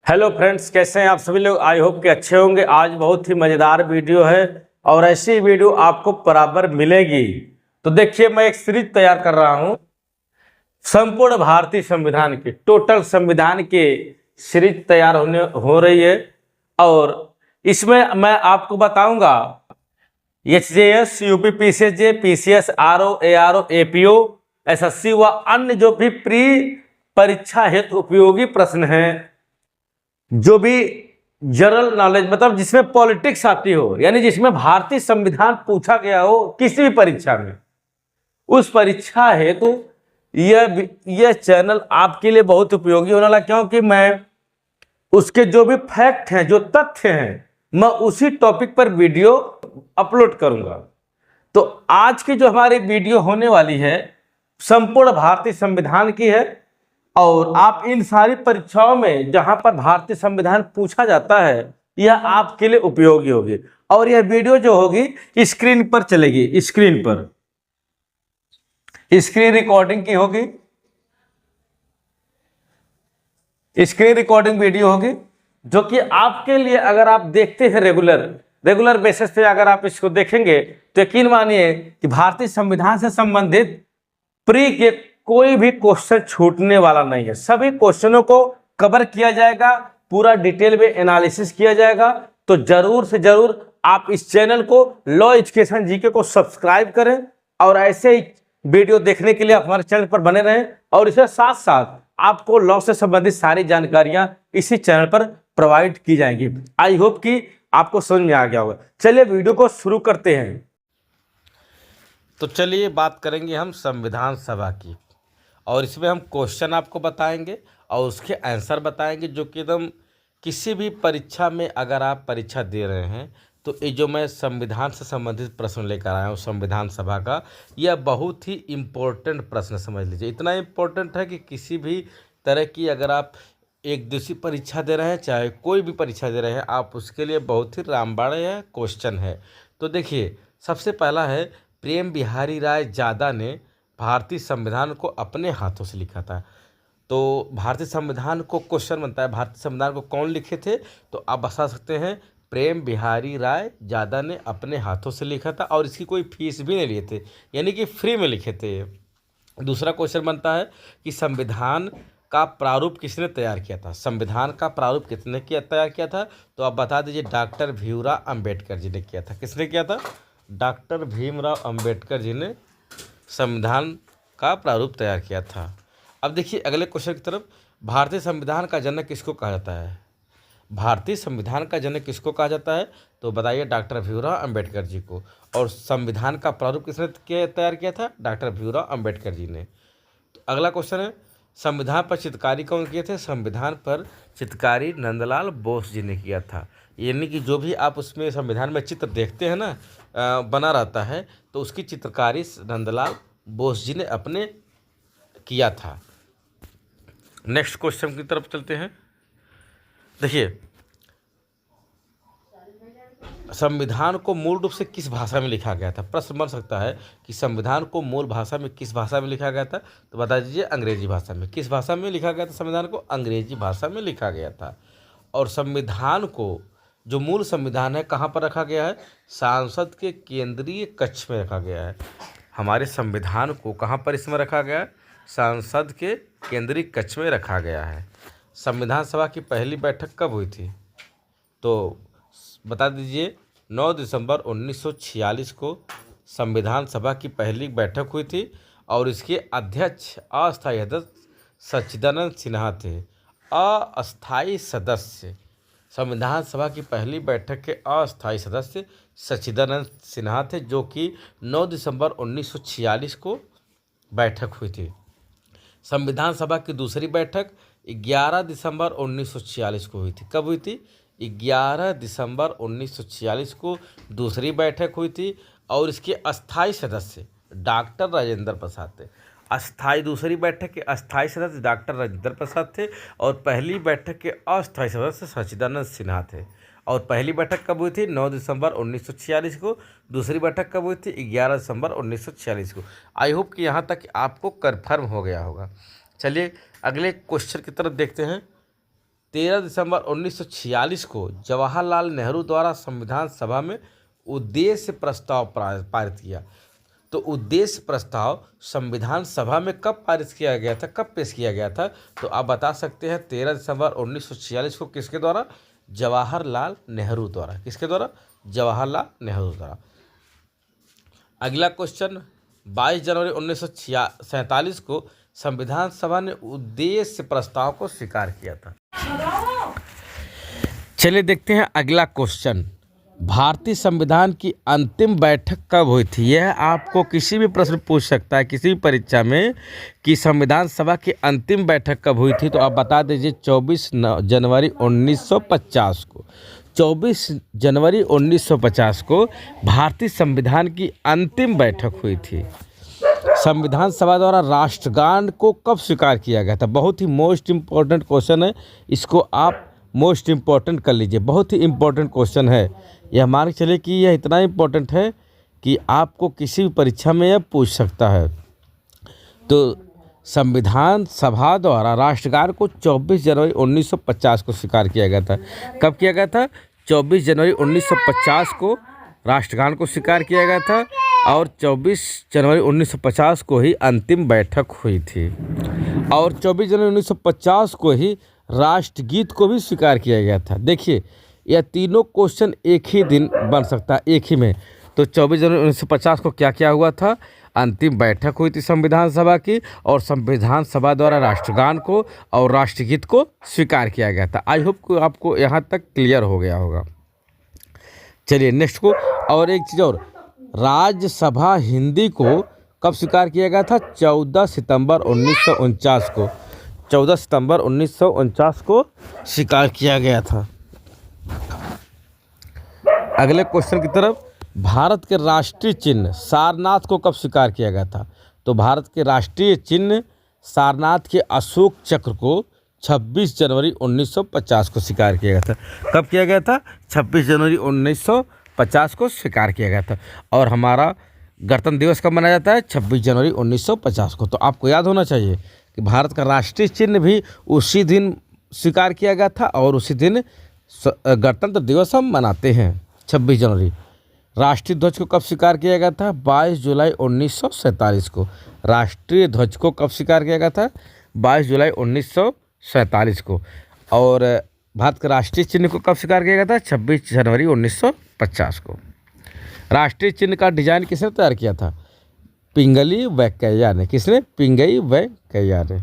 Hello friends, कैसे हैं आप सभी लोग। आई होप कि अच्छे होंगे। आज बहुत ही मज़ेदार वीडियो है और ऐसी वीडियो आपको बराबर मिलेगी। तो देखिए, मैं एक सीरीज तैयार कर रहा हूं संपूर्ण भारतीय संविधान की, टोटल संविधान की सीरीज तैयार हो रही है। और इसमें मैं आपको बताऊंगा HJS, UP PCS, PCS, RO, ARO, APO, SSC व अन्य जो भी प्री परीक्षा हेतु उपयोगी प्रश्न हैं, जो भी जनरल नॉलेज मतलब जिसमें पॉलिटिक्स आती हो, यानी जिसमें भारतीय संविधान पूछा गया हो किसी भी परीक्षा में, उस परीक्षा हेतु यह चैनल आपके लिए बहुत उपयोगी होने वाला। क्योंकि मैं उसके जो भी फैक्ट हैं, जो तथ्य हैं, मैं उसी टॉपिक पर वीडियो अपलोड करूंगा। तो आज की जो हमारी वीडियो होने वाली है संपूर्ण भारतीय संविधान की है। और आप इन सारी परीक्षाओं में जहां पर भारतीय संविधान पूछा जाता है, यह आपके लिए उपयोगी होगी। और यह वीडियो जो होगी स्क्रीन पर चलेगी, स्क्रीन पर स्क्रीन रिकॉर्डिंग की होगी, स्क्रीन रिकॉर्डिंग वीडियो होगी, जो कि आपके लिए अगर आप देखते हैं रेगुलर बेसिस पे अगर आप इसको देखेंगे तो यकीन मानिए कि भारतीय संविधान से संबंधित प्री के कोई भी क्वेश्चन छूटने वाला नहीं है। सभी क्वेश्चनों को कवर किया जाएगा, पूरा डिटेल में एनालिसिस किया जाएगा। तो जरूर से जरूर आप इस चैनल को लॉ एजुकेशन जीके को सब्सक्राइब करें और ऐसे ही वीडियो देखने के लिए आप हमारे चैनल पर बने रहें। और इसके साथ साथ आपको लॉ से संबंधित सारी जानकारियां इसी चैनल पर प्रोवाइड की जाएंगी। आई होप कि आपको समझ में आ गया होगा। चलिए वीडियो को शुरू करते हैं। तो चलिए बात करेंगे हम संविधान सभा की, और इसमें हम क्वेश्चन आपको बताएंगे और उसके आंसर बताएंगे, जो कि एकदम किसी भी परीक्षा में अगर आप परीक्षा दे रहे हैं तो ये जो मैं संविधान से संबंधित प्रश्न लेकर आया हूँ संविधान सभा का, यह बहुत ही इम्पोर्टेंट प्रश्न समझ लीजिए। इतना इम्पोर्टेंट है कि किसी भी तरह की अगर आप एक दिवसीय परीक्षा दे रहे हैं, चाहे कोई भी परीक्षा दे रहे हैं, आप उसके लिए बहुत ही रामबाण यह क्वेश्चन है। तो देखिए, सबसे पहला है, प्रेम बिहारी राय जादा ने भारतीय संविधान को अपने हाथों से लिखा था। तो भारतीय संविधान को क्वेश्चन बनता है, भारतीय संविधान को कौन लिखे थे? तो आप बता सकते हैं प्रेम बिहारी राय जादा ने अपने हाथों से लिखा था, और इसकी कोई फीस भी नहीं लिए थे, यानी कि फ्री में लिखे थे। दूसरा क्वेश्चन बनता है कि संविधान का प्रारूप किसने तैयार किया था? संविधान का प्रारूप किसने तैयार किया था? तो आप बता दीजिए, डॉक्टर भीमराव अंबेडकर जी ने किया था। किसने किया था? डॉक्टर भीमराव अंबेडकर जी ने संविधान का प्रारूप तैयार किया था। अब देखिए अगले क्वेश्चन की तरफ, भारतीय संविधान का जनक किसको कहा जाता है? भारतीय संविधान का जनक किसको कहा जाता है? तो बताइए, डॉक्टर भीमराव अंबेडकर जी को। और संविधान का प्रारूप किसने तैयार किया था? डॉक्टर भीमराव अंबेडकर जी ने। तो अगला क्वेश्चन है, संविधान पर चित्रकारी कौन किए थे? संविधान पर चित्रकारी नंदलाल बोस जी ने किया था। यानी कि जो भी आप उसमें संविधान में चित्र देखते हैं ना, बना रहता है, तो उसकी चित्रकारी नंदलाल बोस जी ने अपने किया था। नेक्स्ट क्वेश्चन की तरफ चलते हैं। देखिए, संविधान को मूल रूप से किस भाषा में लिखा गया था? प्रश्न बन सकता है कि संविधान को मूल भाषा में किस भाषा में लिखा गया था? तो बता दीजिए, अंग्रेजी भाषा में। किस भाषा में लिखा गया था संविधान को? अंग्रेजी भाषा में लिखा गया था। और संविधान को, जो मूल संविधान है, कहाँ पर रखा गया है? संसद के केंद्रीय कक्ष में रखा गया है। हमारे संविधान को कहाँ पर इसमें रखा गया है? संसद के केंद्रीय कक्ष में रखा गया है। संविधान सभा की पहली बैठक कब हुई थी? तो बता दीजिए, 9 दिसंबर 1946 को संविधान सभा की पहली बैठक हुई थी, और इसके अध्यक्ष अस्थायी सदस्य सच्चिदानंद सिन्हा थे। अस्थायी सदस्य, संविधान सभा की पहली बैठक के अस्थायी सदस्य सच्चिदानंद सिन्हा थे, जो कि 9 दिसंबर 1946 को बैठक हुई थी। संविधान सभा की दूसरी बैठक 11 दिसंबर 1946 को हुई थी। कब हुई थी? 11 दिसंबर 1946 को दूसरी बैठक हुई थी, और इसके अस्थायी सदस्य डॉक्टर राजेंद्र प्रसाद थे। अस्थायी, दूसरी बैठक के अस्थायी सदस्य डॉक्टर राजेंद्र प्रसाद थे, और पहली बैठक के अस्थायी सदस्य सच्चिदानंद सिन्हा थे। और पहली बैठक कब हुई थी? 9 दिसंबर 1946 को। दूसरी बैठक कब हुई थी? 11 दिसंबर 1946 को। आई होप कि यहाँ तक आपको कन्फर्म हो गया होगा। चलिए अगले क्वेश्चन की तरफ देखते हैं। 13 दिसंबर 1946 को जवाहरलाल नेहरू द्वारा संविधान सभा में उद्देश्य प्रस्ताव पारित किया। तो उद्देश्य प्रस्ताव संविधान सभा में कब पारित किया गया था, कब पेश किया गया था? तो आप बता सकते हैं 13 दिसंबर 1946 को। किसके द्वारा? जवाहरलाल नेहरू द्वारा। किसके द्वारा? जवाहरलाल नेहरू द्वारा। अगला क्वेश्चन, 22 जनवरी 1947 को संविधान सभा ने उद्देश्य प्रस्ताव को स्वीकार किया था। चलिए देखते हैं अगला क्वेश्चन, भारतीय संविधान की अंतिम बैठक कब हुई थी? यह आपको किसी भी प्रश्न पूछ सकता है किसी भी परीक्षा में कि संविधान सभा की अंतिम बैठक कब हुई थी। तो आप बता दीजिए 24 जनवरी 1950 को। 24 जनवरी 1950 को भारतीय संविधान की अंतिम बैठक हुई थी। संविधान सभा द्वारा राष्ट्रगान को कब स्वीकार किया गया था? बहुत ही मोस्ट इम्पोर्टेंट क्वेश्चन है, इसको आप मोस्ट इम्पोर्टेंट कर लीजिए। बहुत ही इम्पोर्टेंट क्वेश्चन है यह, मान के चलिए कि यह इतना इम्पोर्टेंट है कि आपको किसी भी परीक्षा में यह पूछ सकता है। तो संविधान सभा द्वारा राष्ट्रगान को 24 जनवरी 1950 को स्वीकार किया गया था। कब किया गया था? 24 जनवरी 1950 को राष्ट्रगान को स्वीकार किया गया था और 24 जनवरी 1950 को ही अंतिम बैठक हुई थी। और 24 जनवरी 1950 को ही राष्ट्रगीत को भी स्वीकार किया गया था। देखिए यह तीनों क्वेश्चन एक ही दिन बन सकता है, एक ही में। तो 24 जनवरी 1950 को क्या क्या हुआ था? अंतिम बैठक हुई थी संविधान सभा की और संविधान सभा द्वारा राष्ट्रगान को और राष्ट्रगीत को स्वीकार किया गया था। आई होप को आपको यहाँ तक क्लियर हो गया होगा। चलिए नेक्स्ट को, और एक चीज़ और, राज्यसभा हिंदी को कब स्वीकार किया गया था? 14 सितंबर 1949 को। 14 सितंबर 1949 को स्वीकार किया गया था। अगले क्वेश्चन की तरफ, भारत के राष्ट्रीय चिन्ह सारनाथ को कब स्वीकार किया गया था? तो भारत के राष्ट्रीय चिन्ह सारनाथ के अशोक चक्र को 26 जनवरी 1950 को स्वीकार किया गया था। कब किया गया था? 26 जनवरी 1950 को स्वीकार किया गया था। और हमारा गणतंत्र दिवस कब मनाया जाता है? 26 जनवरी 1950 को। तो आपको याद होना चाहिए कि भारत का राष्ट्रीय चिन्ह भी उसी दिन स्वीकार किया गया था और उसी दिन गणतंत्र दिवस हम मनाते हैं 26 जनवरी। राष्ट्रीय ध्वज को कब स्वीकार किया गया था? 22 जुलाई 1947 को। राष्ट्रीय ध्वज को कब स्वीकार किया गया था? 22 जुलाई 1947 को। और भारत के राष्ट्रीय चिन्ह को कब स्वीकार किया गया था? 26 जनवरी 1950 को। राष्ट्रीय चिन्ह का डिजाइन किसने तैयार किया था? पिंगली वैंकैया ने। किसने? पिंगली वैंकैया ने।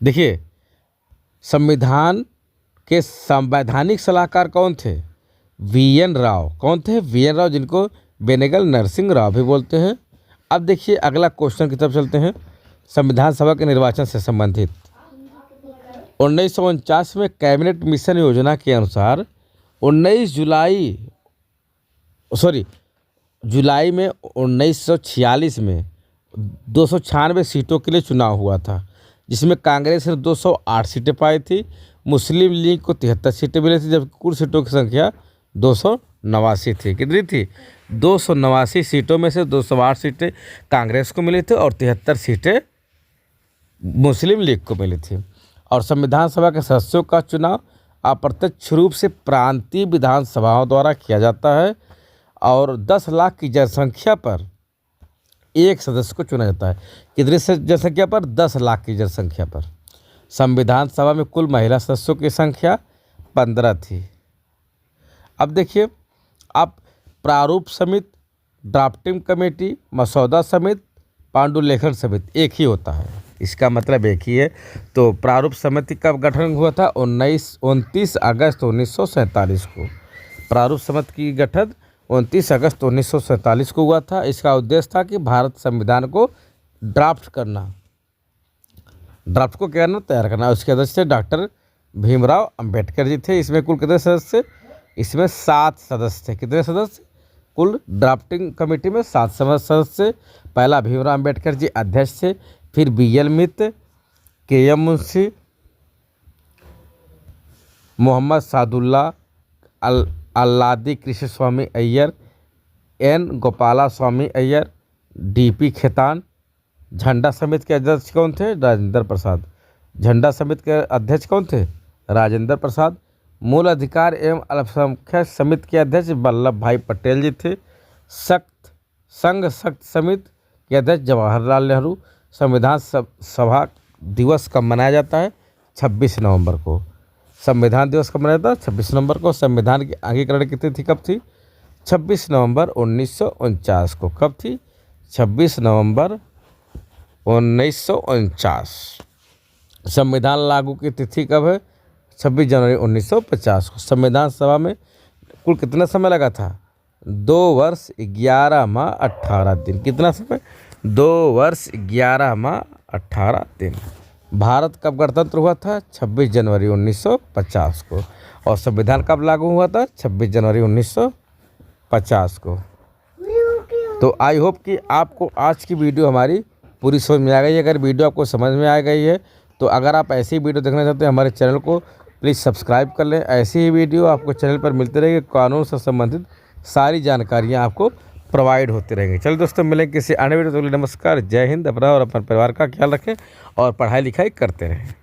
देखिए संविधान के संवैधानिक सलाहकार कौन थे? वी.एन. राव। कौन थे? वी.एन. राव, जिनको बेनेगल नरसिंह राव भी बोलते हैं। अब देखिए अगला क्वेश्चन की तरफ चलते हैं, संविधान सभा के निर्वाचन से संबंधित। 1949 में कैबिनेट मिशन योजना के अनुसार 19 जुलाई में 1946 में 296 सीटों के लिए चुनाव हुआ था, जिसमें कांग्रेस ने 208 सीटें पाई थी, मुस्लिम लीग को 73 सीटें मिली थी, जबकि कुल सीटों की संख्या 289 थी। कितनी थी? 289 सीटों में से 208 सीटें कांग्रेस को मिली थी और 73 सीटें मुस्लिम लीग को मिली थी। और संविधान सभा के सदस्यों का चुनाव अप्रत्यक्ष रूप से प्रांतीय विधानसभाओं द्वारा किया जाता है और 10 लाख की जनसंख्या पर एक सदस्य को चुना जाता है। कितनी जनसंख्या पर? 10 लाख की जनसंख्या पर। संविधान सभा में कुल महिला सदस्यों की संख्या 15 थी। अब देखिए, आप प्रारूप समिति, ड्राफ्टिंग कमेटी, मसौदा समिति, पांडुलेखन समिति एक ही होता है, इसका मतलब एक ही है। तो प्रारूप समिति का गठन हुआ था 29 अगस्त 1947 को। प्रारूप समिति की गठन 29 अगस्त 1947 को हुआ था। इसका उद्देश्य था कि भारत संविधान को ड्राफ्ट करना, ड्राफ्ट को क्या करना? तैयार करना। उसके अध्यक्ष थे डॉक्टर भीमराव अंबेडकर जी थे। इसमें कुल कितने सदस्य? इसमें 7 सदस्य थे। कितने सदस्य? कुल ड्राफ्टिंग कमेटी में 7 सदस्य। पहला भीमराव अंबेडकर जी अध्यक्ष थे, फिर बी.एल. मित्त, के.एम. मुंशी, मोहम्मद सादुल्ला, अल्लादी कृष्ण स्वामी अय्यर, एन. गोपाला स्वामी अय्यर, डी.पी. खेतान। झंडा समिति के अध्यक्ष कौन थे? राजेंद्र प्रसाद। झंडा समिति के अध्यक्ष कौन थे? राजेंद्र प्रसाद। मूल अधिकार एवं अल्पसंख्यक समिति के अध्यक्ष वल्लभ भाई पटेल जी थे। संघ शक्ति समिति के अध्यक्ष जवाहरलाल नेहरू। संविधान सभा दिवस कब मनाया जाता है? 26 नवंबर को। संविधान दिवस कब मनाया जाता है? 26 नवंबर को। संविधान की अंगीकरण की तिथि कब थी? 26 नवंबर 1949 को। कब थी? 26 नवंबर 1949। संविधान लागू की तिथि कब है? 26 जनवरी 1950 को। संविधान सभा में कुल कितना समय लगा था? 2 वर्ष 11 माह 18 दिन। कितना समय? 2 वर्ष 11 माह 18 दिन। भारत कब गणतंत्र हुआ था? 26 जनवरी 1950 को। और संविधान कब लागू हुआ था? 26 जनवरी 1950 को। तो आई होप कि आपको आज की वीडियो हमारी पूरी समझ में आ गई है। अगर वीडियो आपको समझ में आ गई है तो अगर आप ऐसी वीडियो देखना चाहते हैं हमारे चैनल को प्लीज़ सब्सक्राइब कर लें। ऐसी ही वीडियो आपको चैनल पर मिलती रहेगी। कानून से संबंधित सारी जानकारियाँ आपको प्रोवाइड होते रहेंगे। चलिए दोस्तों, मिलेंगे किसी अन्य वीडियो। तो नमस्कार, जय हिंद। अपना और अपने परिवार का ख्याल रखें और पढ़ाई लिखाई करते रहें।